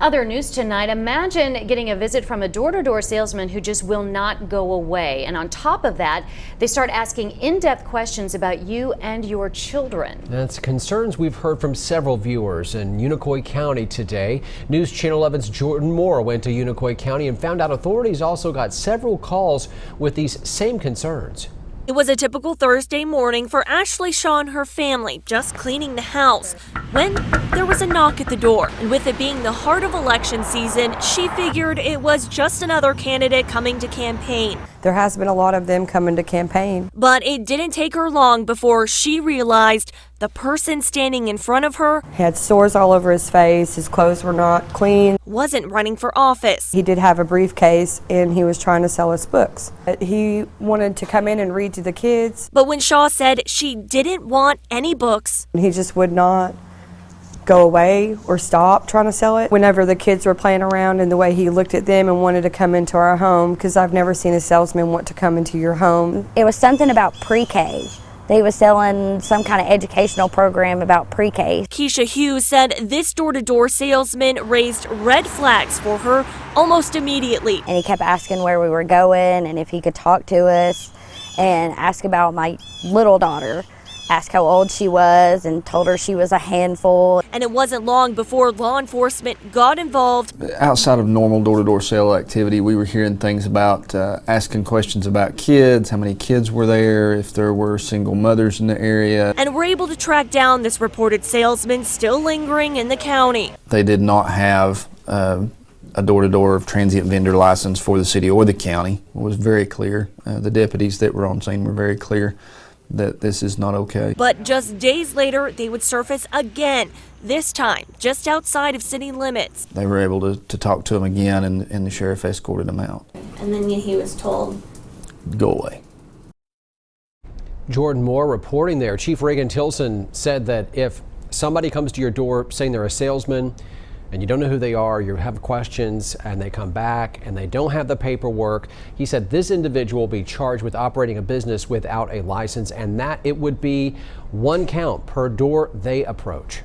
Other news tonight, imagine getting a visit from a door-to-door salesman who just will not go away. And on top of that, they start asking in-depth questions about you and your children. That's concerns we've heard from several viewers in Unicoi County today. News Channel 11's Jordan Moore went to Unicoi County and found out authorities also got several calls with these same concerns. It was a typical Thursday morning for Ashley Shaw and her family, just cleaning the house, when there was a knock at the door. And with it being the heart of election season, she figured it was just another candidate coming to campaign. There has been a lot of them coming to campaign. But it didn't take her long before she realized the person standing in front of her Had sores all over his face, his clothes were not clean. wasn't running for office. He did have a briefcase and he was trying to sell us books. He wanted to come in and read to the kids. But when Shaw said she didn't want any books, He just would not go away or stop trying to sell it. Whenever the kids were playing around and the way he looked at them and wanted to come into our home, because I've never seen a salesman want to come into your home. It was something about pre-K. They was selling some kind of educational program about pre-K. Keisha Hughes said this door-to-door salesman raised red flags for her almost immediately. And he kept asking where we were going and if he could talk to us and ask about my little daughter. Asked how old she was and told her she was a handful. And it wasn't long before law enforcement got involved. Outside of normal door-to-door sale activity, we were hearing things about asking questions about kids, how many kids were there, if there were single mothers in the area. And were able to track down this reported salesman still lingering in the county. They did not have a door-to-door transient vendor license for the city or the county. It was very clear. The deputies that were on scene were very clear that this is not okay. But just days later, they would surface again, this time just outside of city limits. They were able to talk to him again, and the sheriff escorted him out. And then he was told, go away. Jordan Moore reporting there. Chief Reagan Tilson said that if somebody comes to your door saying they're a salesman and you don't know who they are, you have questions, and they come back and they don't have the paperwork, he said this individual will be charged with operating a business without a license, and that it would be 1 count per door they approach.